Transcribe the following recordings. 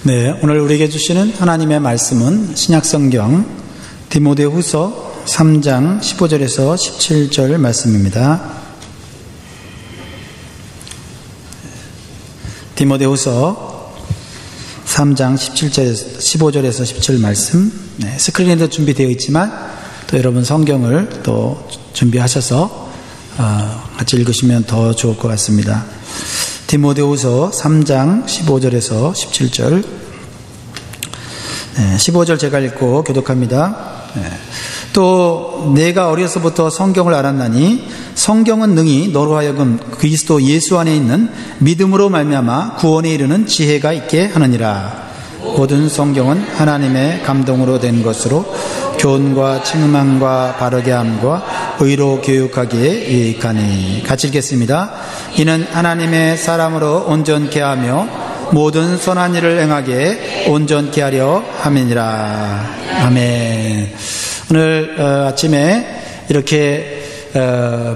네, 오늘 우리에게 주시는 하나님의 말씀은 신약성경 디모데후서 3장 15절에서 17절 말씀입니다. 디모데후서 3장 15절에서 17절 말씀. 네, 스크린에도 준비되어 있지만 또 여러분 성경을 또 준비하셔서 같이 읽으시면 더 좋을 것 같습니다. 디모데후서 3장 15절에서 17절. 15절 제가 읽고 교독합니다. 또 내가 어려서부터 성경을 알았나니 성경은 능히 너로 하여금 그리스도 예수 안에 있는 믿음으로 말미암아 구원에 이르는 지혜가 있게 하느니라. 모든 성경은 하나님의 감동으로 된 것으로 교훈과 책망과 바르게 함과 의로 교육하기에 유익하니. 같이 읽겠습니다. 이는 하나님의 사람으로 온전케 하며 모든 선한 일을 행하게 온전케 하려 함이니라. 아멘. 오늘 아침에 이렇게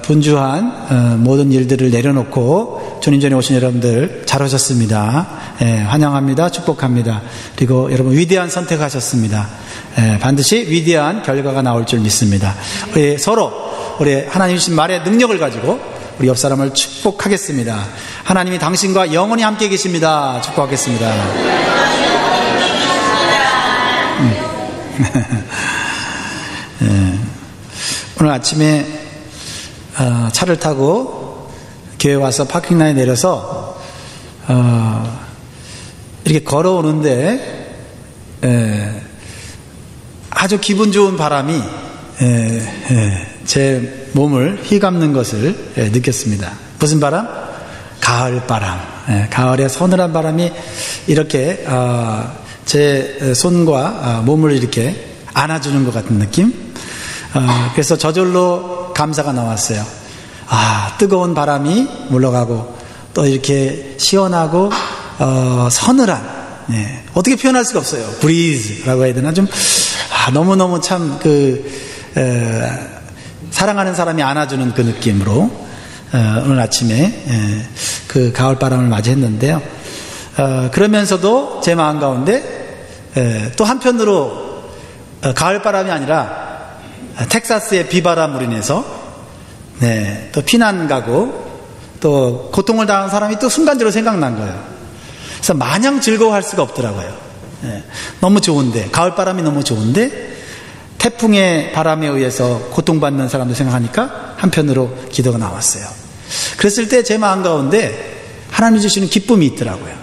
분주한 모든 일들을 내려놓고 주님 전에 오신 여러분들 잘 오셨습니다. 환영합니다. 축복합니다. 그리고 여러분 위대한 선택하셨습니다. 반드시 위대한 결과가 나올 줄 믿습니다. 우리 서로 우리 하나님 주신 말의 능력을 가지고 우리 옆 사람을 축복하겠습니다. 하나님이 당신과 영원히 함께 계십니다. 축복하겠습니다. 오늘 아침에 차를 타고 교회 와서 파킹라인에 내려서 이렇게 걸어오는데 아주 기분 좋은 바람이 제 몸을 휘감는 것을 느꼈습니다. 무슨 바람? 가을 바람. 가을의 서늘한 바람이 이렇게 제 손과 몸을 이렇게 안아주는 것 같은 느낌. 그래서 저절로 감사가 나왔어요. 뜨거운 바람이 물러가고 또 이렇게 시원하고 서늘한, 어떻게 표현할 수가 없어요. 브리즈라고 해야 되나? 좀 너무너무 참 사랑하는 사람이 안아주는 그 느낌으로 오늘 아침에 그 가을 바람을 맞이했는데요. 그러면서도 제 마음 가운데 또 한편으로 가을 바람이 아니라 텍사스의 비바람으로 인해서 또 피난 가고 또 고통을 당한 사람이 또 순간적으로 생각난 거예요. 그래서 마냥 즐거워할 수가 없더라고요. 너무 좋은데, 가을 바람이 너무 좋은데 태풍의 바람에 의해서 고통받는 사람들 생각하니까 한편으로 기도가 나왔어요. 그랬을 때 제 마음 가운데 하나님이 주시는 기쁨이 있더라고요.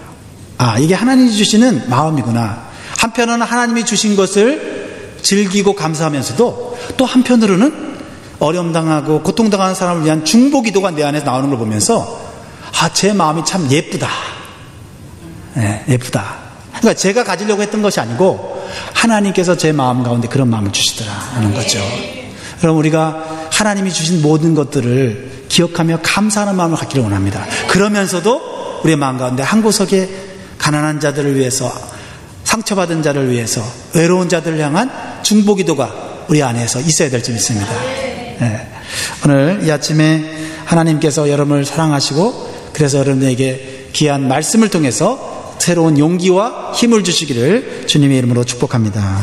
이게 하나님이 주시는 마음이구나. 한편으로는 하나님이 주신 것을 즐기고 감사하면서도 또 한편으로는 어려움 당하고 고통 당하는 사람을 위한 중보 기도가 내 안에서 나오는 걸 보면서 제 마음이 참 예쁘다. 예쁘다. 그러니까 제가 가지려고 했던 것이 아니고 하나님께서 제 마음 가운데 그런 마음을 주시더라는 거죠. 그럼 우리가 하나님이 주신 모든 것들을 기억하며 감사하는 마음을 갖기를 원합니다. 그러면서도 우리의 마음 가운데 한 구석에 가난한 자들을 위해서, 상처받은 자를 위해서, 외로운 자들을 향한 중보기도가 우리 안에서 있어야 될 줄 믿습니다. 오늘 이 아침에 하나님께서 여러분을 사랑하시고 그래서 여러분에게 귀한 말씀을 통해서 새로운 용기와 힘을 주시기를 주님의 이름으로 축복합니다.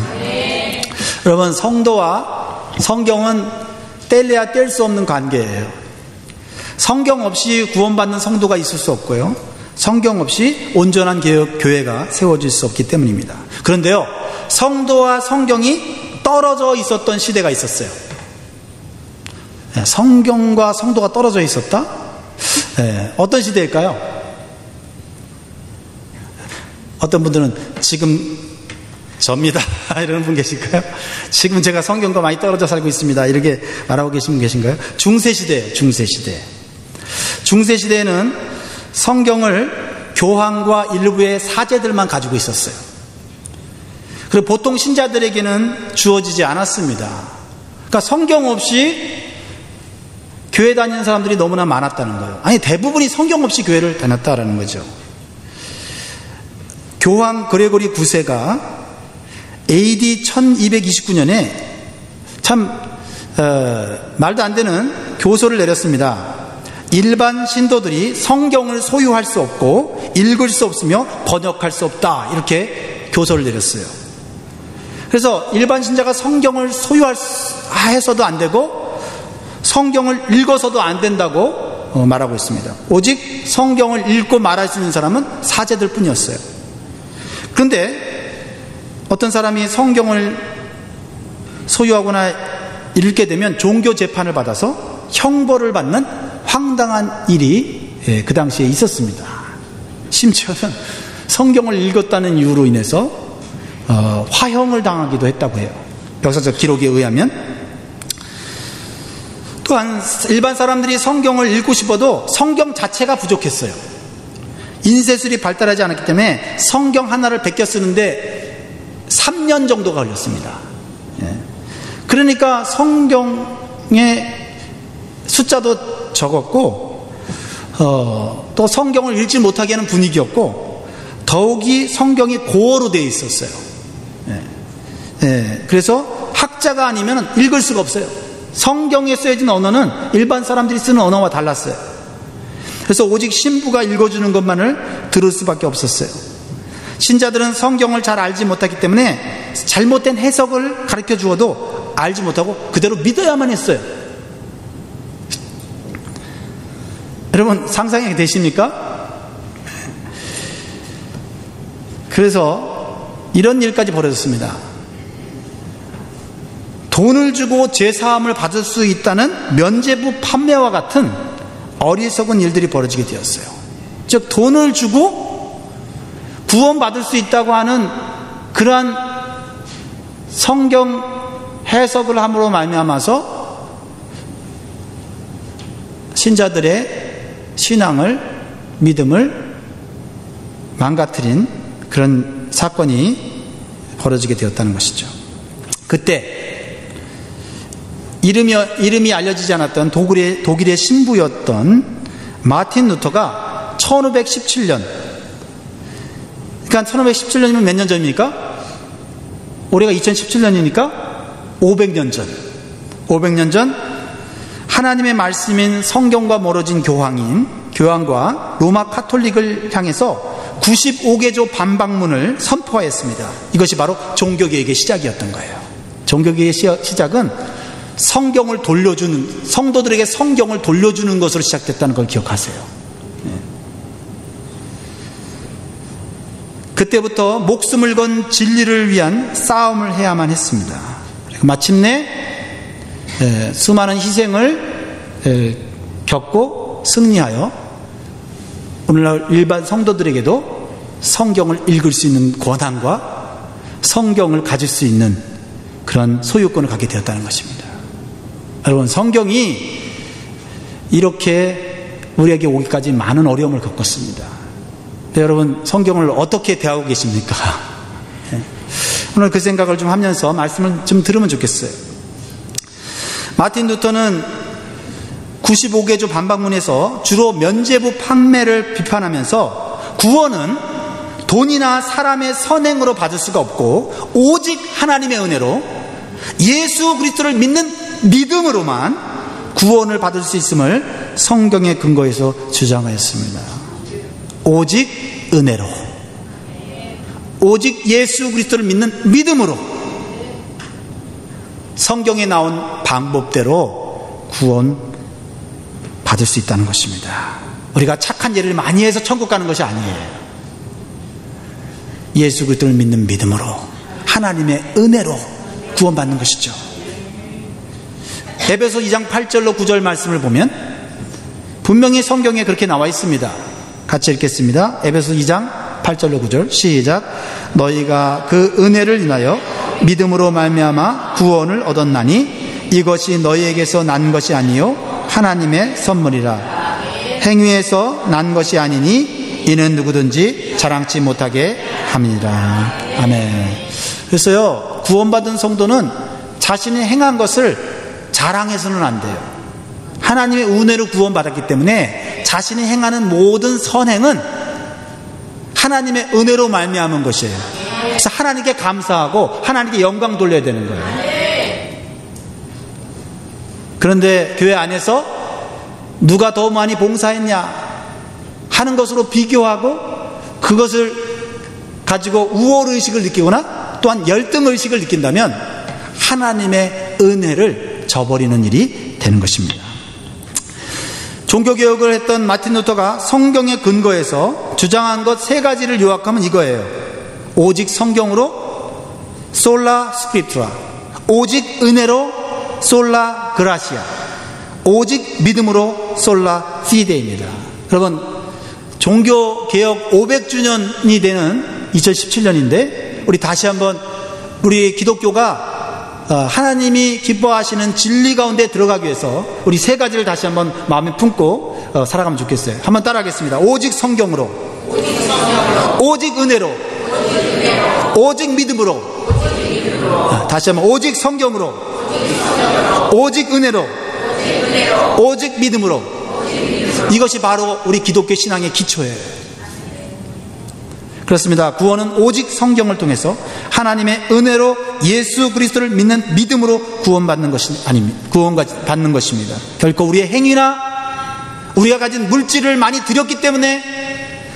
여러분, 성도와 성경은 뗄래야 뗄 수 없는 관계예요. 성경 없이 구원받는 성도가 있을 수 없고요, 성경 없이 온전한 교회가 세워질 수 없기 때문입니다. 그런데요, 성도와 성경이 떨어져 있었던 시대가 있었어요. 성경과 성도가 떨어져 있었다? 어떤 시대일까요? 어떤 분들은 지금 접니다 이러는 분 계실까요? 지금 제가 성경과 많이 떨어져 살고 있습니다 이렇게 말하고 계신 분 계신가요? 중세시대예요. 중세시대에는 성경을 교황과 일부의 사제들만 가지고 있었어요. 그리고 보통 신자들에게는 주어지지 않았습니다. 그러니까 성경 없이 교회 다니는 사람들이 너무나 많았다는 거예요. 대부분이 성경 없이 교회를 다녔다라는 거죠. 교황 그레고리 9세가 AD 1229년에 참 말도 안 되는 교서를 내렸습니다. 일반 신도들이 성경을 소유할 수 없고 읽을 수 없으며 번역할 수 없다, 이렇게 교서를 내렸어요. 그래서 일반 신자가 성경을 소유해서도 안 되고 성경을 읽어서도 안 된다고 말하고 있습니다. 오직 성경을 읽고 말할 수 있는 사람은 사제들 뿐이었어요. 그런데 어떤 사람이 성경을 소유하거나 읽게 되면 종교 재판을 받아서 형벌을 받는 황당한 일이 그 당시에 있었습니다. 심지어는 성경을 읽었다는 이유로 인해서 화형을 당하기도 했다고 해요. 역사적 기록에 의하면. 또한 일반 사람들이 성경을 읽고 싶어도 성경 자체가 부족했어요. 인쇄술이 발달하지 않았기 때문에 성경 하나를 베껴 쓰는데 3년 정도가 걸렸습니다. 그러니까 성경의 숫자도 적었고 또 성경을 읽지 못하게 하는 분위기였고 더욱이 성경이 고어로 되어 있었어요. 그래서 학자가 아니면 읽을 수가 없어요. 성경에 쓰여진 언어는 일반 사람들이 쓰는 언어와 달랐어요. 그래서 오직 신부가 읽어주는 것만을 들을 수밖에 없었어요. 신자들은 성경을 잘 알지 못하기 때문에 잘못된 해석을 가르쳐 주어도 알지 못하고 그대로 믿어야만 했어요. 여러분 상상이 되십니까? 그래서 이런 일까지 벌어졌습니다. 돈을 주고 죄사함을 받을 수 있다는 면죄부 판매와 같은 어리석은 일들이 벌어지게 되었어요. 즉 돈을 주고 구원받을 수 있다고 하는 그러한 성경 해석을 함으로 말미암아서 신자들의 신앙을, 믿음을 망가뜨린 그런 사건이 벌어지게 되었다는 것이죠. 그때 이름이 알려지지 않았던 독일의 신부였던 마틴 루터가 1517년, 그러니까 1517년이면 몇 년 전입니까? 올해가 2017년이니까 500년 전 하나님의 말씀인 성경과 멀어진 교황과 로마 카톨릭을 향해서 95개조 반박문을 선포하였습니다. 이것이 바로 종교개혁의 시작이었던 거예요. 종교개혁의 시작은 성경을 돌려주는, 성도들에게 성경을 돌려주는 것으로 시작됐다는 걸 기억하세요. 그때부터 목숨을 건 진리를 위한 싸움을 해야만 했습니다. 그리고 마침내 수많은 희생을 겪고 승리하여 오늘날 일반 성도들에게도 성경을 읽을 수 있는 권한과 성경을 가질 수 있는 그런 소유권을 갖게 되었다는 것입니다. 여러분, 성경이 이렇게 우리에게 오기까지 많은 어려움을 겪었습니다. 네, 여러분, 성경을 어떻게 대하고 계십니까? 오늘 그 생각을 좀 하면서 말씀을 좀 들으면 좋겠어요. 마틴 루터는 95개조 반박문에서 주로 면죄부 판매를 비판하면서 구원은 돈이나 사람의 선행으로 받을 수가 없고 오직 하나님의 은혜로 예수 그리스도를 믿는 믿음으로만 구원을 받을 수 있음을 성경의 근거에서 주장하였습니다. 오직 은혜로, 오직 예수 그리스도를 믿는 믿음으로 성경에 나온 방법대로 구원 받을 수 있다는 것입니다. 우리가 착한 일을 많이 해서 천국 가는 것이 아니에요. 예수 그리스도를 믿는 믿음으로 하나님의 은혜로 구원받는 것이죠. 에베소 2장 8절로 9절 말씀을 보면 분명히 성경에 그렇게 나와 있습니다. 같이 읽겠습니다. 에베소 2장 8절로 9절 시작. 너희가 그 은혜를 인하여 믿음으로 말미암아 구원을 얻었나니 이것이 너희에게서 난 것이 아니요 하나님의 선물이라. 행위에서 난 것이 아니니 이는 누구든지 자랑치 못하게 함이라. 아멘. 그래서요, 구원받은 성도는 자신이 행한 것을 자랑해서는 안 돼요. 하나님의 은혜로 구원받았기 때문에 자신이 행하는 모든 선행은 하나님의 은혜로 말미암은 것이에요. 그래서 하나님께 감사하고 하나님께 영광 돌려야 되는 거예요. 그런데 교회 안에서 누가 더 많이 봉사했냐 하는 것으로 비교하고 그것을 가지고 우월의식을 느끼거나 또한 열등의식을 느낀다면 하나님의 은혜를 저버리는 일이 되는 것입니다. 종교개혁을 했던 마틴 루터가 성경에 근거해서 주장한 것 세 가지를 요약하면 이거예요. 오직 성경으로 솔라 스크립투라, 오직 은혜로 솔라 그라시아, 오직 믿음으로 솔라 피데입니다. 여러분, 종교개혁 500주년이 되는 2017년인데 우리 다시 한번 우리 기독교가 하나님이 기뻐하시는 진리 가운데 들어가기 위해서 우리 세 가지를 다시 한번 마음에 품고 살아가면 좋겠어요. 한번 따라하겠습니다. 오직 성경으로, 오직 은혜로, 오직 믿음으로. 다시 한번 오직 성경으로, 오직 은혜로, 오직 믿음으로. 이것이 바로 우리 기독교 신앙의 기초예요. 그렇습니다. 구원은 오직 성경을 통해서 하나님의 은혜로 예수 그리스도를 믿는 믿음으로 구원받는 것이 아닙니다. 구원받는 것입니다. 결코 우리의 행위나 우리가 가진 물질을 많이 드렸기 때문에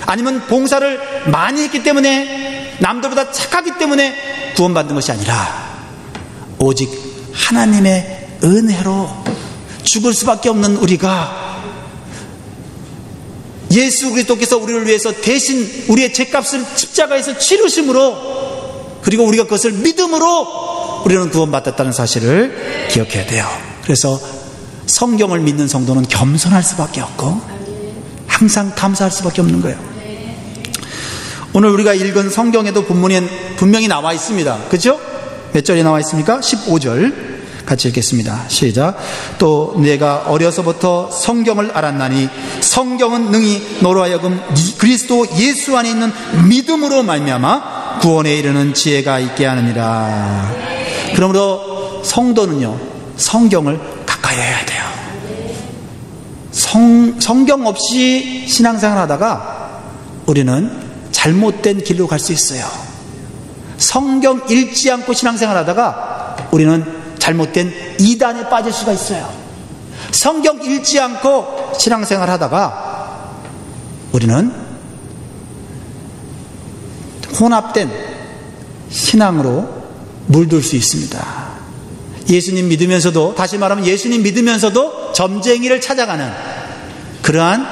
아니면 봉사를 많이 했기 때문에 남들보다 착하기 때문에 구원받는 것이 아니라 오직 하나님의 은혜로 죽을 수밖에 없는 우리가 예수 그리스도께서 우리를 위해서 대신 우리의 죄값을 십자가에서 치르심으로 그리고 우리가 그것을 믿음으로 우리는 구원받았다는 사실을 기억해야 돼요. 그래서 성경을 믿는 성도는 겸손할 수밖에 없고 항상 감사할 수밖에 없는 거예요. 오늘 우리가 읽은 성경에도 본문에 분명히 나와 있습니다. 그렇죠? 몇 절이 나와 있습니까? 15절 같이 읽겠습니다. 시작. 또 내가 어려서부터 성경을 알았나니 성경은 능히 너로 하여금 그리스도 예수 안에 있는 믿음으로 말미암아 구원에 이르는 지혜가 있게 하느니라. 그러므로 성도는요, 성경을 가까이 해야 돼요. 성경 없이 신앙생활 하다가 우리는 잘못된 길로 갈 수 있어요. 성경 읽지 않고 신앙생활 하다가 우리는 잘못된 이단에 빠질 수가 있어요. 성경 읽지 않고 신앙생활 하다가 우리는 혼합된 신앙으로 물들 수 있습니다. 예수님 믿으면서도, 다시 말하면 예수님 믿으면서도 점쟁이를 찾아가는 그러한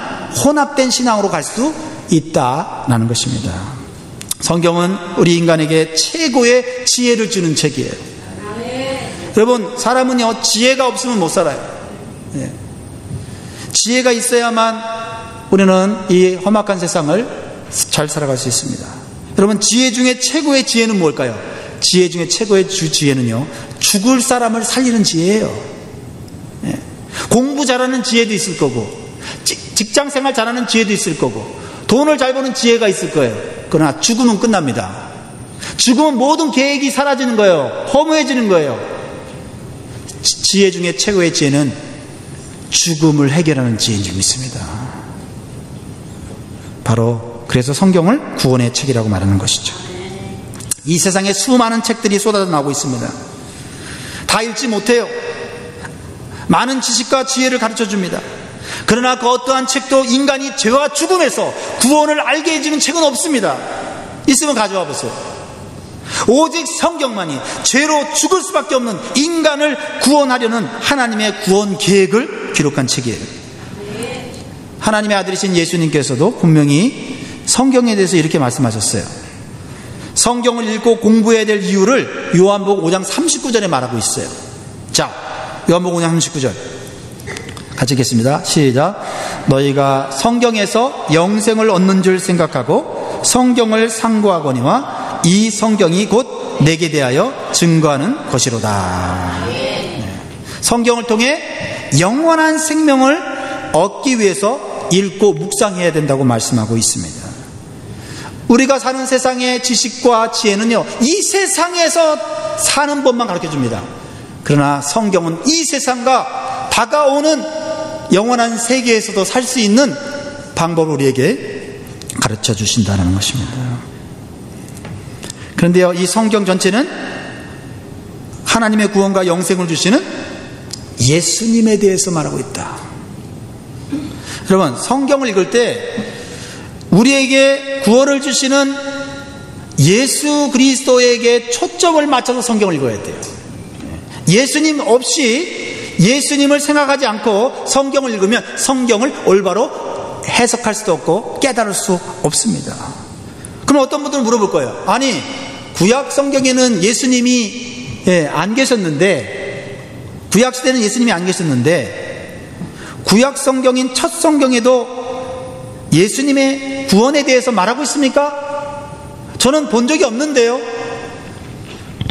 혼합된 신앙으로 갈 수 있다라는 것입니다. 성경은 우리 인간에게 최고의 지혜를 주는 책이에요. 여러분, 사람은요, 지혜가 없으면 못 살아요. 지혜가 있어야만 우리는 이 험악한 세상을 잘 살아갈 수 있습니다. 여러분, 지혜 중에 최고의 지혜는 뭘까요? 지혜 중에 최고의 지혜는요, 죽을 사람을 살리는 지혜예요. 공부 잘하는 지혜도 있을 거고, 직장생활 잘하는 지혜도 있을 거고, 돈을 잘 버는 지혜가 있을 거예요. 그러나 죽으면 끝납니다. 죽으면 모든 계획이 사라지는 거예요. 허무해지는 거예요. 지혜 중에 최고의 지혜는 죽음을 해결하는 지혜인 줄 믿습니다. 바로 그래서 성경을 구원의 책이라고 말하는 것이죠. 이 세상에 수많은 책들이 쏟아져 나오고 있습니다. 다 읽지 못해요. 많은 지식과 지혜를 가르쳐 줍니다. 그러나 그 어떠한 책도 인간이 죄와 죽음에서 구원을 알게 해주는 책은 없습니다. 있으면 가져와 보세요. 오직 성경만이 죄로 죽을 수밖에 없는 인간을 구원하려는 하나님의 구원 계획을 기록한 책이에요. 하나님의 아들이신 예수님께서도 분명히 성경에 대해서 이렇게 말씀하셨어요. 성경을 읽고 공부해야 될 이유를 요한복음 5장 39절에 말하고 있어요. 자, 요한복음 5장 39절 같이 읽겠습니다. 시작. 너희가 성경에서 영생을 얻는 줄 생각하고 성경을 상고하거니와 이 성경이 곧 내게 대하여 증거하는 것이로다. 성경을 통해 영원한 생명을 얻기 위해서 읽고 묵상해야 된다고 말씀하고 있습니다. 우리가 사는 세상의 지식과 지혜는요, 이 세상에서 사는 법만 가르쳐 줍니다. 그러나 성경은 이 세상과 다가오는 영원한 세계에서도 살 수 있는 방법을 우리에게 가르쳐 주신다는 것입니다. 그런데요, 이 성경 전체는 하나님의 구원과 영생을 주시는 예수님에 대해서 말하고 있다. 여러분, 성경을 읽을 때 우리에게 구원을 주시는 예수 그리스도에게 초점을 맞춰서 성경을 읽어야 돼요. 예수님 없이 예수님을 생각하지 않고 성경을 읽으면 성경을 올바로 해석할 수도 없고 깨달을 수 없습니다. 그럼 어떤 분들은 물어볼 거예요. 아니, 구약 성경에는 예수님이 안 계셨는데, 구약 시대는 예수님이 안 계셨는데 구약 성경인 첫 성경에도 예수님의 구원에 대해서 말하고 있습니까? 저는 본 적이 없는데요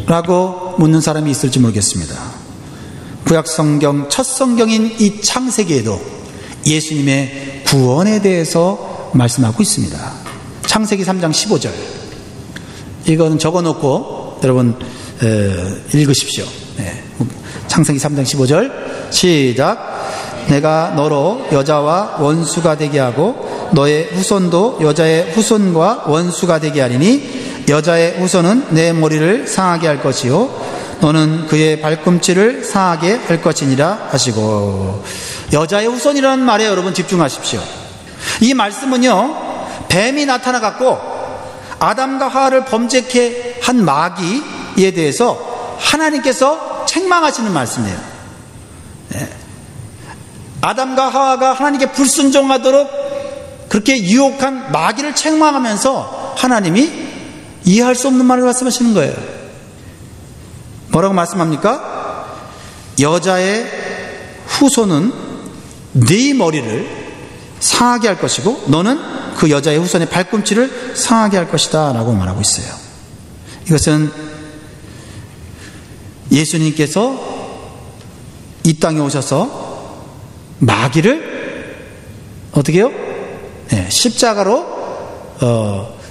라고 묻는 사람이 있을지 모르겠습니다. 구약 성경 첫 성경인 이 창세기에도 예수님의 구원에 대해서 말씀하고 있습니다. 창세기 3장 15절, 이거는 적어놓고 여러분 읽으십시오. 창세기 3장 15절 시작. 내가 너로 여자와 원수가 되게 하고 너의 후손도 여자의 후손과 원수가 되게 하리니 여자의 후손은 내 머리를 상하게 할 것이요 너는 그의 발꿈치를 상하게 할 것이니라 하시고. 여자의 후손이라는 말에 여러분 집중하십시오. 이 말씀은요, 뱀이 나타나 갖고 아담과 하와를 범죄케 한 마귀에 대해서 하나님께서 책망하시는 말씀이에요. 아담과 하와가 하나님께 불순종하도록 그렇게 유혹한 마귀를 책망하면서 하나님이 이해할 수 없는 말을 말씀하시는 거예요. 뭐라고 말씀합니까? 여자의 후손은 네 머리를 상하게 할 것이고 너는 그 여자의 후손의 발꿈치를 상하게 할 것이다 라고 말하고 있어요. 이것은 예수님께서 이 땅에 오셔서 마귀를 어떻게 해요? 십자가로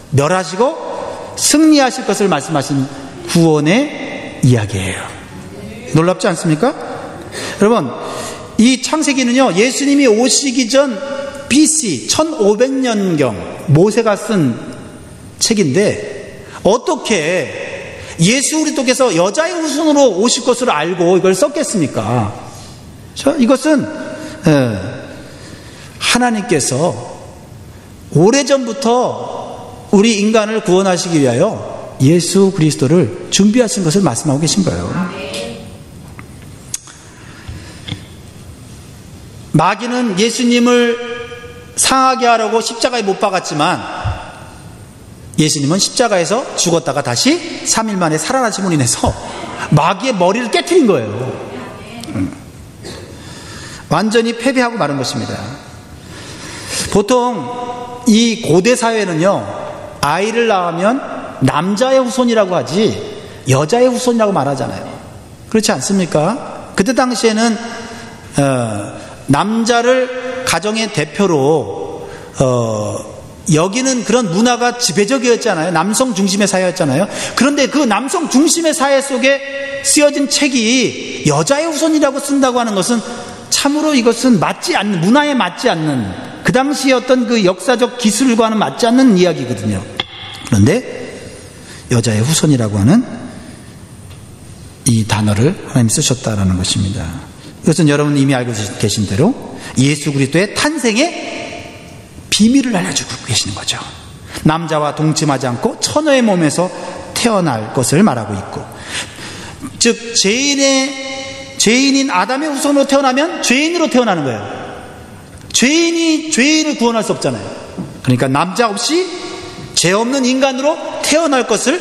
멸하시고 승리하실 것을 말씀하신 구원의 이야기예요. 놀랍지 않습니까? 여러분, 이 창세기는요, 예수님이 오시기 전 BC 1500년경 모세가 쓴 책인데 어떻게 예수 그리스도께서 여자의 후손으로 오실 것을 알고 이걸 썼겠습니까? 이것은 하나님께서 오래전부터 우리 인간을 구원하시기 위하여 예수 그리스도를 준비하신 것을 말씀하고 계신 거예요. 마귀는 예수님을 상하게 하려고 십자가에 못 박았지만 예수님은 십자가에서 죽었다가 다시 3일 만에 살아나심으로 인해서 마귀의 머리를 깨트린 거예요. 완전히 패배하고 마른 것입니다. 보통 이 고대 사회는요, 아이를 낳으면 남자의 후손이라고 하지 여자의 후손이라고 말하잖아요. 그렇지 않습니까? 그때 당시에는 남자를 가정의 대표로 여기는 그런 문화가 지배적이었잖아요. 남성 중심의 사회였잖아요. 그런데 그 남성 중심의 사회 속에 쓰여진 책이 여자의 후손이라고 쓴다고 하는 것은 참으로 이것은 맞지 않는, 문화에 맞지 않는, 그 당시의 어떤 그 역사적 기술과는 맞지 않는 이야기거든요. 그런데 여자의 후손이라고 하는 이 단어를 하나님 쓰셨다라는 것입니다. 이것은 여러분 이미 알고 계신 대로 예수 그리스도의 탄생의 비밀을 알려주고 계시는 거죠. 남자와 동침하지 않고 처녀의 몸에서 태어날 것을 말하고 있고, 즉 죄인인 아담의 후손으로 태어나면 죄인으로 태어나는 거예요. 죄인이 죄인을 구원할 수 없잖아요. 그러니까 남자 없이 죄 없는 인간으로 태어날 것을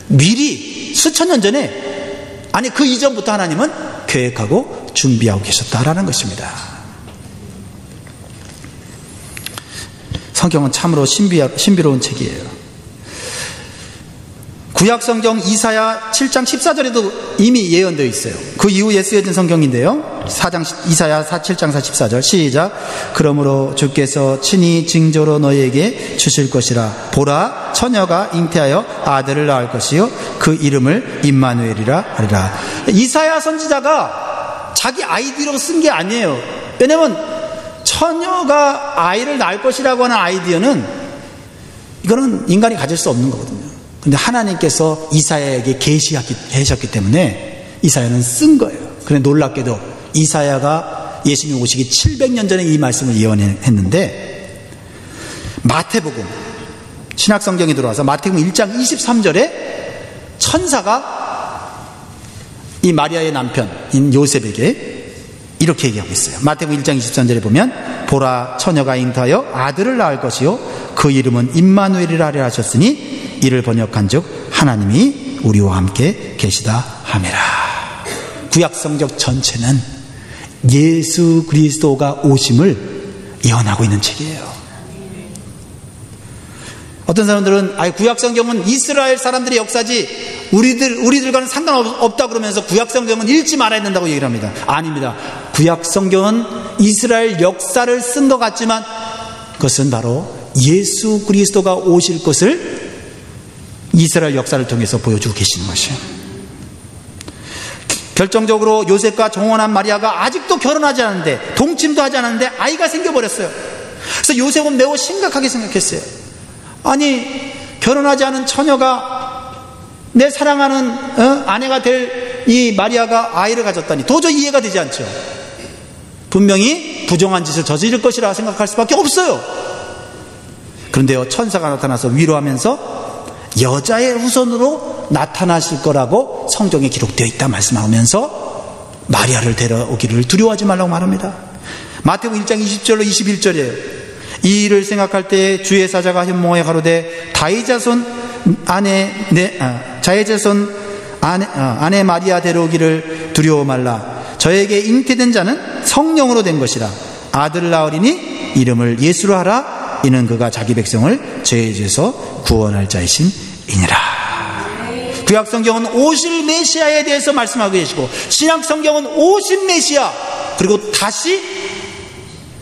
미리 수천 년 전에, 아니 그 이전부터 하나님은 계획하고 준비하고 계셨다라는 것입니다. 성경은 참으로 신비로운 책이에요. 구약 성경 이사야 7장 14절에도 이미 예언되어 있어요. 그 이후에 쓰여진 성경인데요. 이사야 7장 14절 시작. 그러므로 주께서 친히 징조로 너희에게 주실 것이라. 보라, 처녀가 잉태하여 아들을 낳을 것이요 그 이름을 임마누엘이라 하리라. 이사야 선지자가 자기 아이디어로 쓴 게 아니에요. 왜냐하면 처녀가 아이를 낳을 것이라고 하는 아이디어는 이거는 인간이 가질 수 없는 거거든요. 근데 하나님께서 이사야에게 계시하셨기 때문에 이사야는 쓴 거예요. 그런데 놀랍게도 이사야가 예수님이 오시기 700년 전에 이 말씀을 예언했는데, 마태복음, 신약성경에 들어와서 마태복음 1장 23절에 천사가 이 마리아의 남편인 요셉에게 이렇게 얘기하고 있어요. 마태복음 1장 23절에 보면, 보라, 처녀가 잉타하여 아들을 낳을 것이요 그 이름은 임마누엘이라 하려 하셨으니 이를 번역한즉 하나님이 우리와 함께 계시다 함이라. 구약성경 전체는 예수 그리스도가 오심을 예언하고 있는 책이에요. 어떤 사람들은 구약성경은 이스라엘 사람들의 역사지 우리들과는 상관없다 그러면서 구약성경은 읽지 말아야 된다고 얘기를 합니다. 아닙니다. 구약성경은 이스라엘 역사를 쓴 것 같지만 그것은 바로 예수 그리스도가 오실 것을 이스라엘 역사를 통해서 보여주고 계시는 것이에요. 결정적으로 요셉과 정혼한 마리아가 아직도 결혼하지 않았는데, 동침도 하지 않았는데 아이가 생겨버렸어요. 그래서 요셉은 매우 심각하게 생각했어요. 아니, 결혼하지 않은 처녀가 내 사랑하는 아내가 될 이 마리아가 아이를 가졌다니 도저히 이해가 되지 않죠. 분명히 부정한 짓을 저지를 것이라 생각할 수밖에 없어요. 그런데요, 천사가 나타나서 위로하면서 여자의 후손으로 나타나실 거라고 성경에 기록되어 있다 말씀하면서 마리아를 데려오기를 두려워하지 말라고 말합니다. 마태복음 1장 20절로 21절이에요. 이 일을 생각할 때 주의 사자가 현몽하여 가로되 다윗자손 아내 마리아 데려오기를 두려워 말라. 저에게 잉태된 자는 성령으로 된 것이라. 아들을 낳으리니 이름을 예수로 하라. 이는 그가 자기 백성을 죄의 죄에서 구원할 자이심이니라. 구약성경은 오실 메시아에 대해서 말씀하고 계시고, 신약성경은 오신 메시아 그리고 다시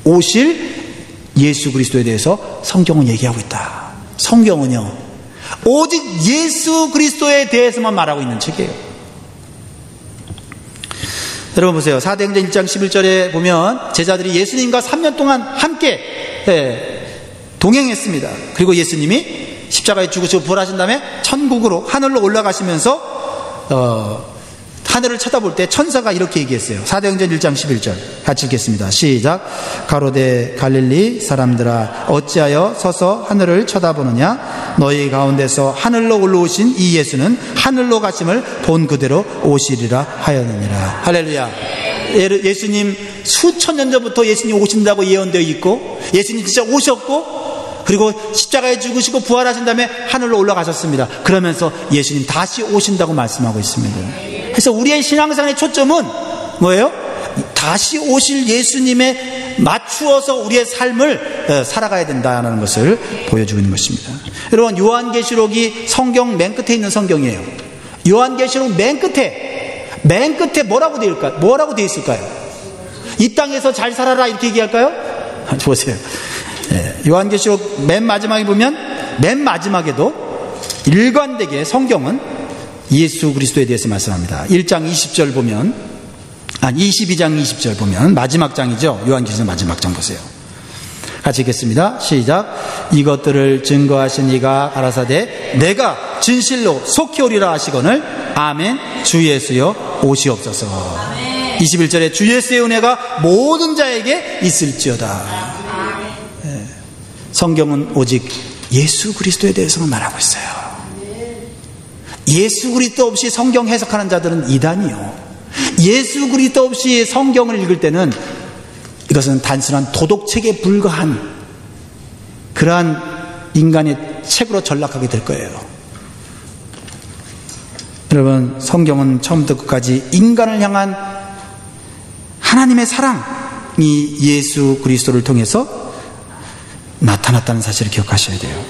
오실 예수 그리스도에 대해서 성경은 얘기하고 있다. 성경은요, 오직 예수 그리스도에 대해서만 말하고 있는 책이에요. 여러분 보세요. 사도행전 1장 11절에 보면 제자들이 예수님과 3년 동안 함께 동행했습니다. 그리고 예수님이 십자가에 죽으시고 부활하신 다음에 천국으로, 하늘로 올라가시면서 하늘을 쳐다볼 때 천사가 이렇게 얘기했어요. 사도행전 1장 11절 같이 읽겠습니다. 시작. 가로되 갈릴리 사람들아 어찌하여 서서 하늘을 쳐다보느냐. 너희 가운데서 하늘로 올라오신 이 예수는 하늘로 가심을 본 그대로 오시리라 하였느니라. 할렐루야. 예수님 수천 년 전부터 예수님 오신다고 예언되어 있고, 예수님 진짜 오셨고, 그리고 십자가에 죽으시고 부활하신 다음에 하늘로 올라가셨습니다. 그러면서 예수님 다시 오신다고 말씀하고 있습니다. 그래서 우리의 신앙생활의 초점은 뭐예요? 다시 오실 예수님에 맞추어서 우리의 삶을 살아가야 된다는 것을 보여주고 있는 것입니다. 여러분, 요한계시록이 성경 맨 끝에 있는 성경이에요. 요한계시록 맨 끝에 뭐라고 되어 있을까요? 이 땅에서 잘 살아라 이렇게 얘기할까요? 보세요. 요한계시록 맨 마지막에 보면, 맨 마지막에도 일관되게 성경은 예수 그리스도에 대해서 말씀합니다. 1장 20절 보면, 22장 20절 보면 마지막 장이죠. 요한계시록 마지막 장 보세요. 같이 읽겠습니다. 시작. 이것들을 증거하신 이가 가라사대 내가 진실로 속히 오리라 하시거늘 아멘. 주 예수여 오시옵소서. 아멘. 21절에 주 예수의 은혜가 모든 자에게 있을지어다. 성경은 오직 예수 그리스도에 대해서만 말하고 있어요. 예수 그리스도 없이 성경 해석하는 자들은 이단이요. 예수 그리스도 없이 성경을 읽을 때는 이것은 단순한 도덕책에 불과한 그러한 인간의 책으로 전락하게 될 거예요. 여러분, 성경은 처음부터 끝까지 인간을 향한 하나님의 사랑이 예수 그리스도를 통해서 나타났다는 사실을 기억하셔야 돼요.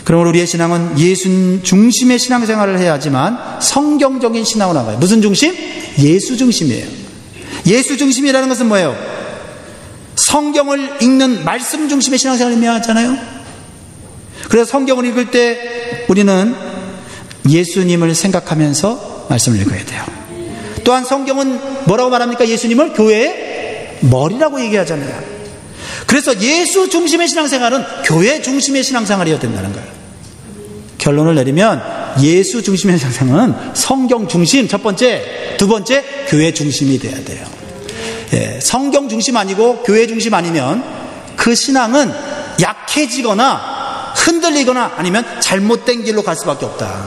그러므로 우리의 신앙은 예수 중심의 신앙생활을 해야 하지만 성경적인 신앙으로 나가요. 무슨 중심? 예수 중심이에요. 예수 중심이라는 것은 뭐예요? 성경을 읽는 말씀 중심의 신앙생활을 해야 하잖아요. 그래서 성경을 읽을 때 우리는 예수님을 생각하면서 말씀을 읽어야 돼요. 또한 성경은 뭐라고 말합니까? 예수님을 교회의 머리라고 얘기하잖아요. 그래서 예수 중심의 신앙생활은 교회 중심의 신앙생활이어야 된다는 거예요. 결론을 내리면 예수 중심의 신앙생활은 성경 중심 첫 번째, 두 번째 교회 중심이 돼야 돼요. 성경 성경 중심 아니고 교회 중심 아니면 그 신앙은 약해지거나 흔들리거나 아니면 잘못된 길로 갈 수밖에 없다.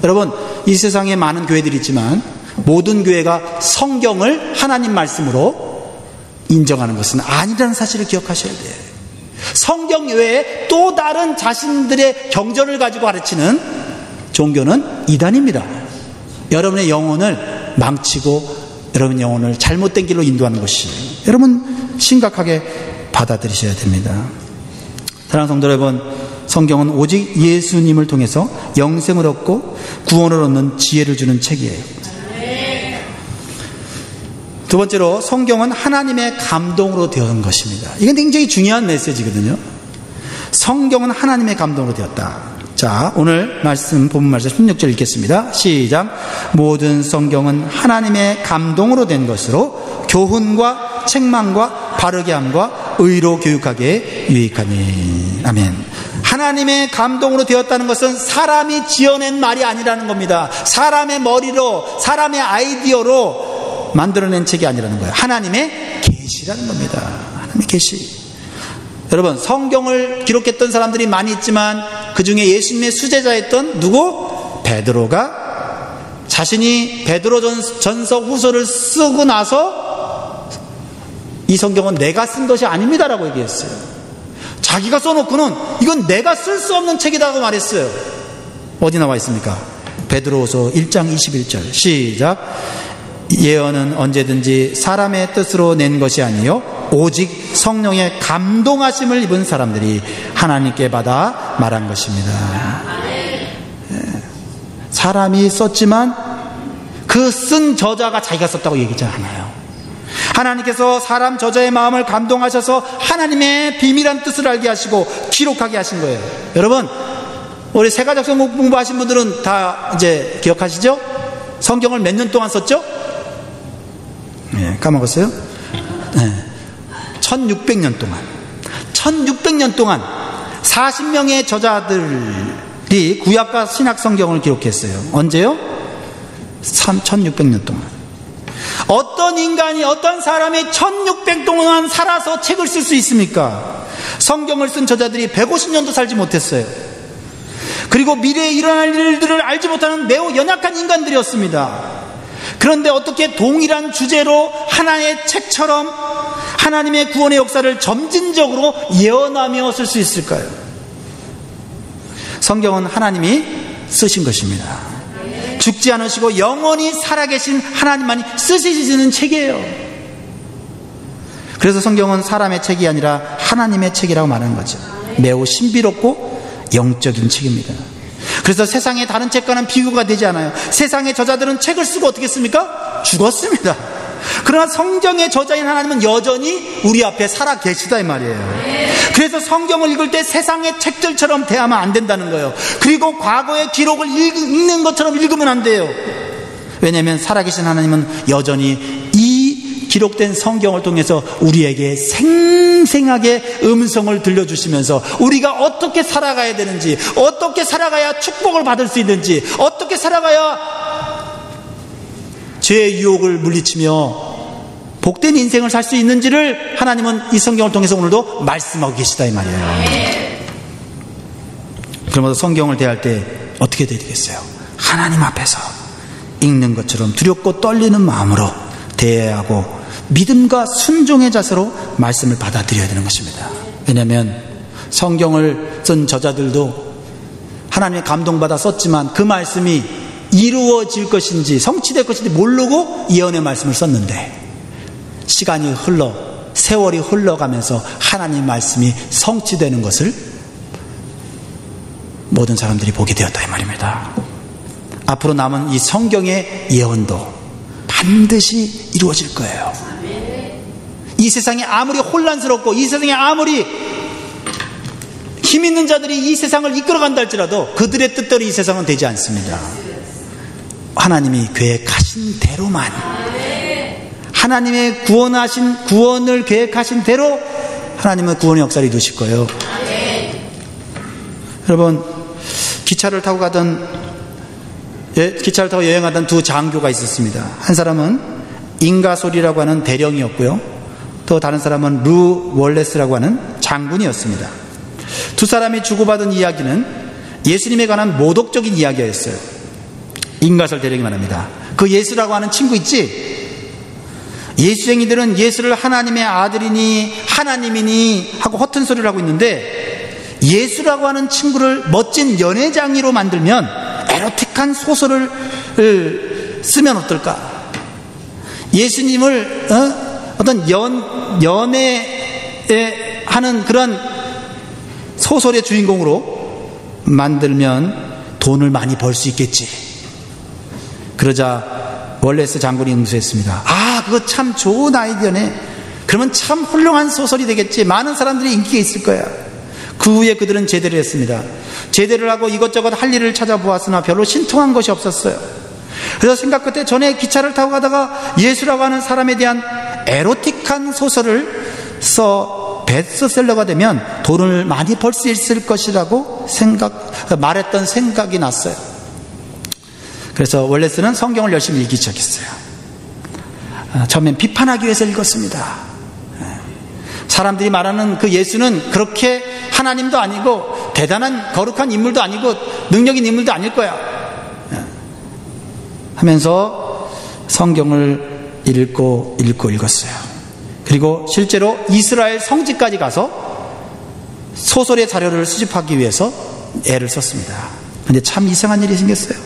여러분, 이 세상에 많은 교회들이 있지만 모든 교회가 성경을 하나님 말씀으로 인정하는 것은 아니라는 사실을 기억하셔야 돼요. 성경 외에 또 다른 자신들의 경전을 가지고 가르치는 종교는 이단입니다. 여러분의 영혼을 망치고 여러분 영혼을 잘못된 길로 인도하는 것이 여러분 심각하게 받아들이셔야 됩니다. 사랑하는 성도 여러분, 성경은 오직 예수님을 통해서 영생을 얻고 구원을 얻는 지혜를 주는 책이에요. 두 번째로, 성경은 하나님의 감동으로 되었던 것입니다. 이건 굉장히 중요한 메시지거든요. 성경은 하나님의 감동으로 되었다. 자, 오늘 말씀, 본문 말씀 16절 읽겠습니다. 시작. 모든 성경은 하나님의 감동으로 된 것으로 교훈과 책망과 바르게 함과 의로 교육하기에 유익하니. 아멘. 하나님의 감동으로 되었다는 것은 사람이 지어낸 말이 아니라는 겁니다. 사람의 머리로, 사람의 아이디어로 만들어낸 책이 아니라는 거예요. 하나님의 계시라는 겁니다. 하나님의 계시. 여러분, 성경을 기록했던 사람들이 많이 있지만 그 중에 예수님의 수제자였던 누구? 베드로가 자신이 베드로전서 후서를 쓰고 나서 이 성경은 내가 쓴 것이 아닙니다라고 얘기했어요. 자기가 써놓고는 이건 내가 쓸 수 없는 책이라고 말했어요. 어디 나와 있습니까? 베드로후서 1장 21절 시작. 예언은 언제든지 사람의 뜻으로 낸 것이 아니요 오직 성령의 감동하심을 입은 사람들이 하나님께 받아 말한 것입니다. 사람이 썼지만 그 쓴 저자가 자기가 썼다고 얘기하지 않아요. 하나님께서 사람 저자의 마음을 감동하셔서 하나님의 비밀한 뜻을 알게 하시고 기록하게 하신 거예요. 여러분, 우리 세가작성 공부하신 분들은 다 이제 기억하시죠? 성경을 몇 년 동안 썼죠? 네, 까먹었어요? 네. 1600년 동안 1600년 동안 40명의 저자들이 구약과 신약 성경을 기록했어요. 언제요? 1600년 동안. 어떤 인간이, 어떤 사람이 1600년 동안 살아서 책을 쓸 수 있습니까? 성경을 쓴 저자들이 150년도 살지 못했어요. 그리고 미래에 일어날 일들을 알지 못하는 매우 연약한 인간들이었습니다. 그런데 어떻게 동일한 주제로 하나의 책처럼 하나님의 구원의 역사를 점진적으로 예언하며 쓸 수 있을까요? 성경은 하나님이 쓰신 것입니다. 죽지 않으시고 영원히 살아계신 하나님만이 쓰시는 책이에요. 그래서 성경은 사람의 책이 아니라 하나님의 책이라고 말하는 거죠. 매우 신비롭고 영적인 책입니다. 그래서 세상의 다른 책과는 비교가 되지 않아요. 세상의 저자들은 책을 쓰고 어떻게 했습니까? 죽었습니다. 그러나 성경의 저자인 하나님은 여전히 우리 앞에 살아 계시다 이 말이에요. 그래서 성경을 읽을 때 세상의 책들처럼 대하면 안 된다는 거예요. 그리고 과거의 기록을 읽는 것처럼 읽으면 안 돼요. 왜냐하면 살아계신 하나님은 여전히 이 기록된 성경을 통해서 우리에게 생생하게 음성을 들려주시면서 우리가 어떻게 살아가야 되는지, 어떻게 살아가야 축복을 받을 수 있는지, 어떻게 살아가야 죄의 유혹을 물리치며 복된 인생을 살 수 있는지를 하나님은 이 성경을 통해서 오늘도 말씀하고 계시다 이 말이에요. 그러면서 성경을 대할 때 어떻게 돼야 되겠어요? 하나님 앞에서 읽는 것처럼 두렵고 떨리는 마음으로 대해야 하고 믿음과 순종의 자세로 말씀을 받아들여야 되는 것입니다. 왜냐하면 성경을 쓴 저자들도 하나님의 감동받아 썼지만 그 말씀이 이루어질 것인지 성취될 것인지 모르고 예언의 말씀을 썼는데 시간이 흘러 세월이 흘러가면서 하나님의 말씀이 성취되는 것을 모든 사람들이 보게 되었다 이 말입니다. 앞으로 남은 이 성경의 예언도 반드시 이루어질 거예요. 이 세상이 아무리 혼란스럽고 이 세상에 아무리 힘 있는 자들이 이 세상을 이끌어간다 할지라도 그들의 뜻대로 이 세상은 되지 않습니다. 하나님이 계획하신 대로만, 하나님의 구원을 계획하신 대로 하나님은 구원의 역사를 이루실 거예요. 여러분, 기차를 타고 여행하던 두 장교가 있었습니다. 한 사람은 인가솔이라고 하는 대령이었고요. 또 다른 사람은 루 월레스라고 하는 장군이었습니다. 두 사람이 주고받은 이야기는 예수님에 관한 모독적인 이야기였어요. 인가설 대령이 말합니다. 그 예수라고 하는 친구 있지? 예수쟁이들은 예수를 하나님의 아들이니 하나님이니 하고 허튼 소리를 하고 있는데, 예수라고 하는 친구를 멋진 연애장이로 만들면 에로틱한 소설을 쓰면 어떨까? 예수님을 어떤 연애에 하는 그런 소설의 주인공으로 만들면 돈을 많이 벌 수 있겠지. 그러자 월레스 장군이 응수했습니다. 아, 그거 참 좋은 아이디어네. 그러면 참 훌륭한 소설이 되겠지. 많은 사람들이 인기가 있을 거야. 그 후에 그들은 제대를 했습니다. 제대를 하고 이것저것 할 일을 찾아보았으나 별로 신통한 것이 없었어요. 그래서 생각 끝에 전에 기차를 타고 가다가 예수라고 하는 사람에 대한 에로틱한 소설을 써 베스트셀러가 되면 돈을 많이 벌 수 있을 것이라고 말했던 생각이 났어요. 그래서 월레스는 성경을 열심히 읽기 시작했어요. 처음엔 비판하기 위해서 읽었습니다. 사람들이 말하는 그 예수는 그렇게 하나님도 아니고 대단한 거룩한 인물도 아니고 능력 있는 인물도 아닐 거야 하면서 성경을 읽었어요. 그리고 실제로 이스라엘 성지까지 가서 소설의 자료를 수집하기 위해서 애를 썼습니다. 그런데 참 이상한 일이 생겼어요.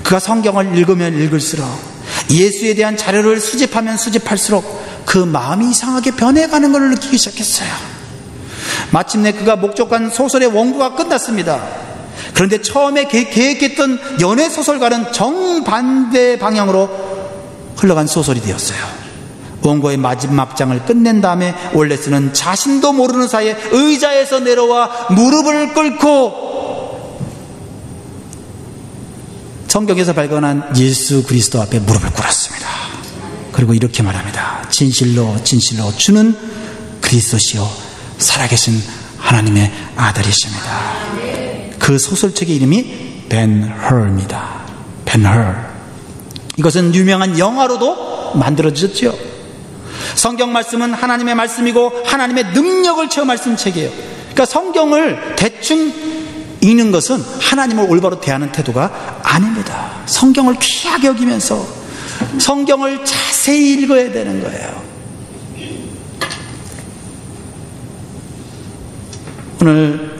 그가 성경을 읽으면 읽을수록, 예수에 대한 자료를 수집하면 수집할수록 그 마음이 이상하게 변해가는 것을 느끼기 시작했어요. 마침내 그가 목적한 소설의 원고가 끝났습니다. 그런데 처음에 계획했던 연애소설과는 정반대 방향으로 흘러간 소설이 되었어요. 원고의 마지막 장을 끝낸 다음에 월레스는 자신도 모르는 사이에 의자에서 내려와 무릎을 꿇고 성경에서 발견한 예수 그리스도 앞에 무릎을 꿇었습니다. 그리고 이렇게 말합니다. 진실로 진실로 주는 그리스도시요 살아계신 하나님의 아들이십니다. 그 소설책의 이름이 벤허입니다. 벤허. 이것은 유명한 영화로도 만들어졌죠. 성경 말씀은 하나님의 말씀이고 하나님의 능력을 체험할 수 있는 책이에요. 그러니까 성경을 대충 읽는 것은 하나님을 올바로 대하는 태도가 아닙니다. 성경을 귀하게 여기면서 성경을 자세히 읽어야 되는 거예요. 오늘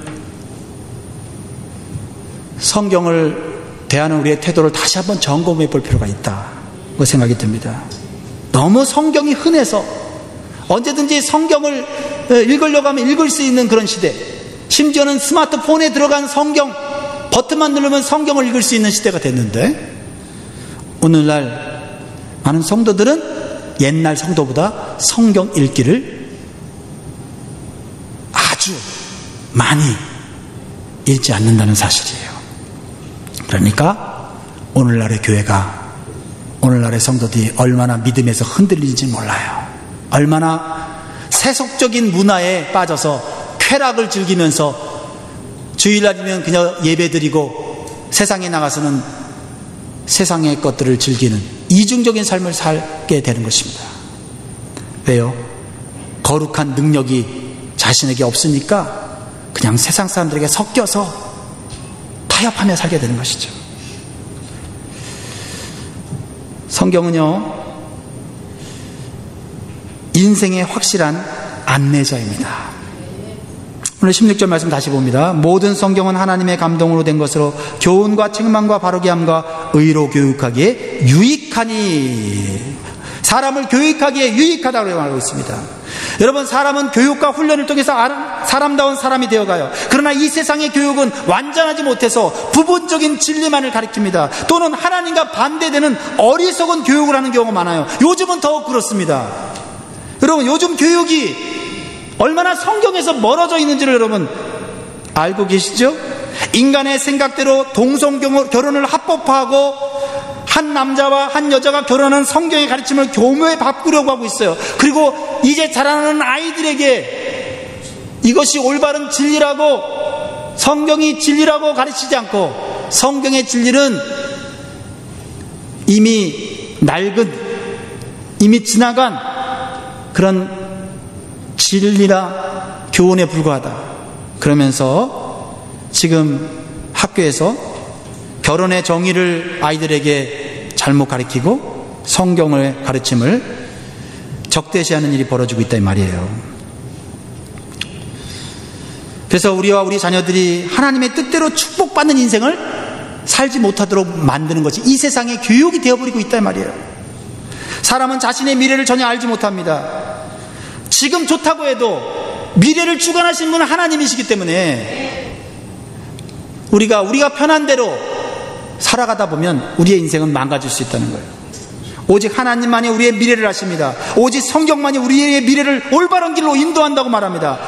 성경을 대하는 우리의 태도를 다시 한번 점검해 볼 필요가 있다고 생각이 듭니다. 너무 성경이 흔해서 언제든지 성경을 읽으려고 하면 읽을 수 있는 그런 시대, 심지어는 스마트폰에 들어간 성경 버튼만 누르면 성경을 읽을 수 있는 시대가 됐는데, 오늘날 많은 성도들은 옛날 성도보다 성경 읽기를 아주 많이 읽지 않는다는 사실이에요. 그러니까 오늘날의 교회가, 오늘날의 성도들이 얼마나 믿음에서 흔들리는지 몰라요. 얼마나 세속적인 문화에 빠져서 쾌락을 즐기면서 주일날이면 그냥 예배드리고 세상에 나가서는 세상의 것들을 즐기는 이중적인 삶을 살게 되는 것입니다. 왜요? 거룩한 능력이 자신에게 없으니까 그냥 세상 사람들에게 섞여서 타협하며 살게 되는 것이죠. 성경은요, 인생의 확실한 안내자입니다. 오늘 16절 말씀 다시 봅니다. 모든 성경은 하나님의 감동으로 된 것으로 교훈과 책망과 바르게 함과 의로 교육하기에 유익하니. 사람을 교육하기에 유익하다고 말하고 있습니다. 여러분, 사람은 교육과 훈련을 통해서 사람다운 사람이 되어가요. 그러나 이 세상의 교육은 완전하지 못해서 부분적인 진리만을 가리킵니다. 또는 하나님과 반대되는 어리석은 교육을 하는 경우가 많아요. 요즘은 더욱 그렇습니다. 여러분, 요즘 교육이 얼마나 성경에서 멀어져 있는지를 여러분 알고 계시죠? 인간의 생각대로 동성 결혼을 합법화하고 한 남자와 한 여자가 결혼하는 성경의 가르침을 교묘에 바꾸려고 하고 있어요. 그리고 이제 자라나는 아이들에게 이것이 올바른 진리라고, 성경이 진리라고 가르치지 않고 성경의 진리는 이미 낡은, 이미 지나간 그런 진리나 교훈에 불과하다. 그러면서 지금 학교에서 결혼의 정의를 아이들에게 잘못 가르치고 성경의 가르침을 적대시하는 일이 벌어지고 있다 이 말이에요. 그래서 우리와 우리 자녀들이 하나님의 뜻대로 축복받는 인생을 살지 못하도록 만드는 것이 이 세상의 교육이 되어버리고 있다 이 말이에요. 사람은 자신의 미래를 전혀 알지 못합니다. 지금 좋다고 해도 미래를 주관하시는 분은 하나님이시기 때문에 우리가 편한 대로 살아가다 보면 우리의 인생은 망가질 수 있다는 거예요. 오직 하나님만이 우리의 미래를 아십니다. 오직 성경만이 우리의 미래를 올바른 길로 인도한다고 말합니다.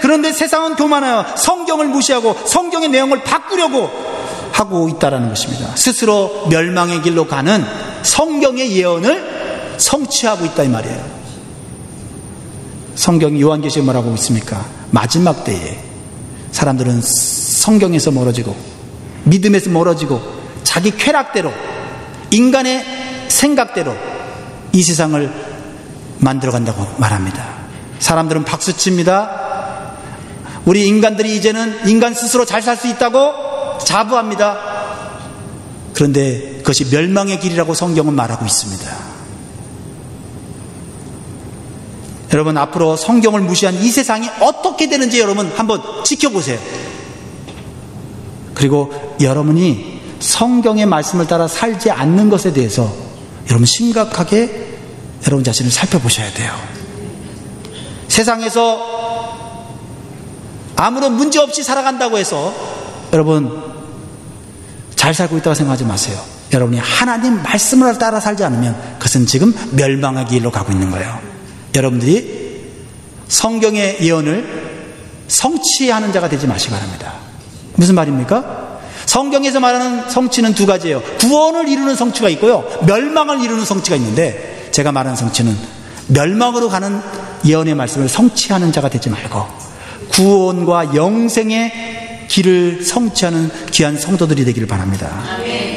그런데 세상은 교만하여 성경을 무시하고 성경의 내용을 바꾸려고 하고 있다는 것입니다. 스스로 멸망의 길로 가는 성경의 예언을 성취하고 있다 이 말이에요. 성경 요한계시록에 뭐라고 있습니까? 마지막 때에 사람들은 성경에서 멀어지고 믿음에서 멀어지고 자기 쾌락대로 인간의 생각대로 이 세상을 만들어간다고 말합니다. 사람들은 박수칩니다. 우리 인간들이 이제는 인간 스스로 잘 살 수 있다고 자부합니다. 그런데 그것이 멸망의 길이라고 성경은 말하고 있습니다. 여러분, 앞으로 성경을 무시한 이 세상이 어떻게 되는지 여러분 한번 지켜보세요. 그리고 여러분이 성경의 말씀을 따라 살지 않는 것에 대해서 여러분 심각하게 여러분 자신을 살펴보셔야 돼요. 세상에서 아무런 문제 없이 살아간다고 해서 여러분 잘 살고 있다고 생각하지 마세요. 여러분이 하나님 말씀을 따라 살지 않으면 그것은 지금 멸망의 길로 가고 있는 거예요. 여러분들이 성경의 예언을 성취하는 자가 되지 마시기 바랍니다. 무슨 말입니까? 성경에서 말하는 성취는 두 가지예요. 구원을 이루는 성취가 있고요, 멸망을 이루는 성취가 있는데, 제가 말하는 성취는 멸망으로 가는 예언의 말씀을 성취하는 자가 되지 말고 구원과 영생의 길을 성취하는 귀한 성도들이 되기를 바랍니다.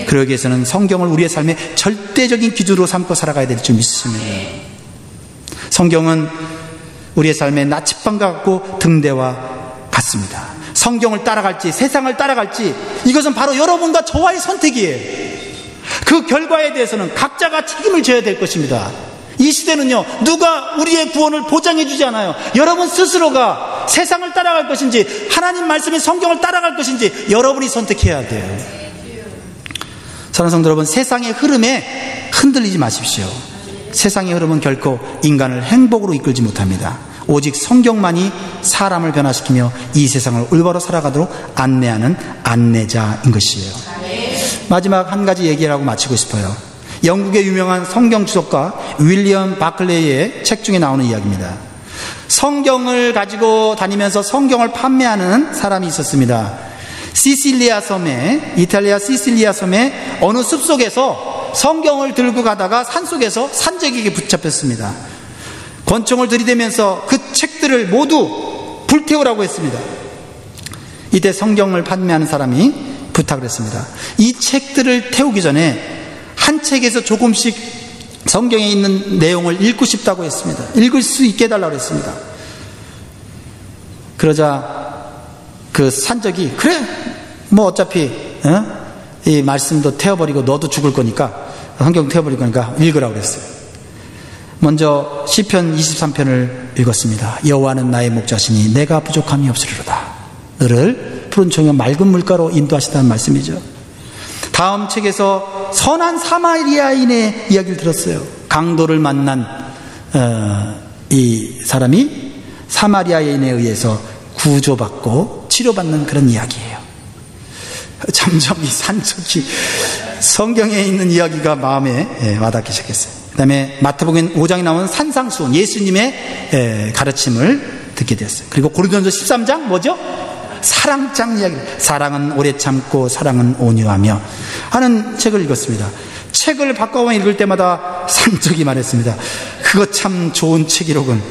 그러기 위해서는 성경을 우리의 삶의 절대적인 기준으로 삼고 살아가야 될 줄 믿습니다. 성경은 우리의 삶의 나침반과 같고 등대와 같습니다. 성경을 따라갈지 세상을 따라갈지 이것은 바로 여러분과 저와의 선택이에요. 그 결과에 대해서는 각자가 책임을 져야 될 것입니다. 이 시대는요, 누가 우리의 구원을 보장해 주지 않아요. 여러분 스스로가 세상을 따라갈 것인지 하나님 말씀의 성경을 따라갈 것인지 여러분이 선택해야 돼요. 사랑하는 성도 여러분, 세상의 흐름에 흔들리지 마십시오. 세상의 흐름은 결코 인간을 행복으로 이끌지 못합니다. 오직 성경만이 사람을 변화시키며 이 세상을 올바로 살아가도록 안내하는 안내자인 것이에요. 마지막 한 가지 얘기를 하고 마치고 싶어요. 영국의 유명한 성경 주석가 윌리엄 바클레이의 책 중에 나오는 이야기입니다. 성경을 가지고 다니면서 성경을 판매하는 사람이 있었습니다. 시실리아 섬에, 이탈리아 시실리아 섬의 어느 숲속에서 성경을 들고 가다가 산속에서 산적에게 붙잡혔습니다. 권총을 들이대면서 그 책들을 모두 불태우라고 했습니다. 이때 성경을 판매하는 사람이 부탁을 했습니다. 이 책들을 태우기 전에 한 책에서 조금씩 성경에 있는 내용을 읽고 싶다고 했습니다. 읽을 수 있게 해달라고 했습니다. 그러자 그 산적이, 그래 뭐 어차피 이 말씀도 태워버리고 너도 죽을 거니까, 성경 태워버릴 거니까 읽으라고 그랬어요. 먼저 시편 23편을 읽었습니다. 여호와는 나의 목자시니 내가 부족함이 없으리로다. 너를 푸른 청과 맑은 물가로 인도하시다는 말씀이죠. 다음 책에서 선한 사마리아인의 이야기를 들었어요. 강도를 만난 이 사람이 사마리아인에 의해서 구조받고 치료받는 그런 이야기예요. 점점 이 산적이 성경에 있는 이야기가 마음에 와닿기 시작했어요. 그 다음에 마태복음 5장에 나오는 산상수훈, 예수님의 가르침을 듣게 됐어요. 그리고 고린도전서 13장 뭐죠? 사랑장 이야기. 사랑은 오래 참고 사랑은 온유하며 하는 책을 읽었습니다. 책을 바꿔 읽을 때마다 산적이 말했습니다. 그거 참 좋은 책이로군.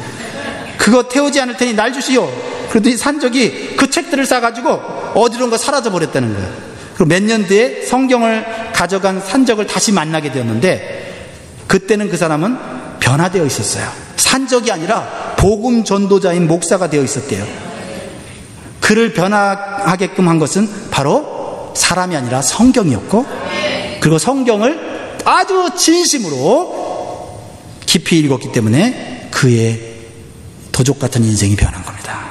그거 태우지 않을 테니 날 주시오. 그러더니 산적이 그 책들을 싸가지고 어디론가 사라져 버렸다는 거예요. 그리고 몇 년 뒤에 성경을 가져간 산적을 다시 만나게 되었는데, 그때는 그 사람은 변화되어 있었어요. 산적이 아니라 복음 전도자인 목사가 되어 있었대요. 그를 변화하게끔 한 것은 바로 사람이 아니라 성경이었고, 그리고 성경을 아주 진심으로 깊이 읽었기 때문에 그의 도적 같은 인생이 변한 겁니다.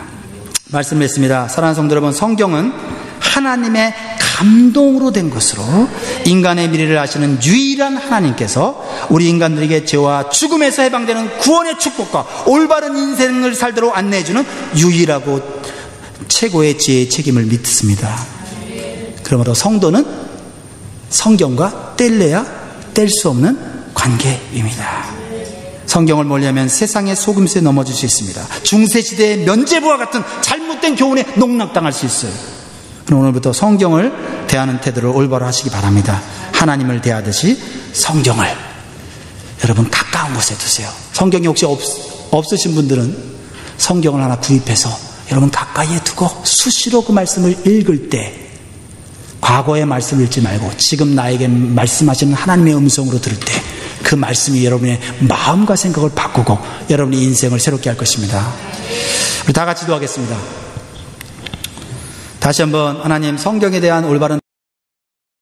말씀했습니다. 사랑하는 성도 여러분, 성경은 하나님의 감동으로 된 것으로 인간의 미래를 아시는 유일한 하나님께서 우리 인간들에게 죄와 죽음에서 해방되는 구원의 축복과 올바른 인생을 살도록 안내해주는 유일하고 최고의 지혜의 책임을 믿습니다. 그러므로 성도는 성경과 뗄래야 뗄 수 없는 관계입니다. 성경을 멀리하면 세상의 속임수에 넘어질 수 있습니다. 중세시대의 면죄부와 같은 잘못된 교훈에 농락당할 수 있어요. 오늘부터 성경을 대하는 태도를 올바로 하시기 바랍니다. 하나님을 대하듯이 성경을 여러분 가까운 곳에 두세요. 성경이 혹시 없으신 분들은 성경을 하나 구입해서 여러분 가까이에 두고 수시로 그 말씀을 읽을 때 과거의 말씀을 읽지 말고 지금 나에게 말씀하시는 하나님의 음성으로 들을 때 그 말씀이 여러분의 마음과 생각을 바꾸고 여러분의 인생을 새롭게 할 것입니다. 우리 다 같이 기도하겠습니다. 다시 한번 하나님, 성경에 대한 올바른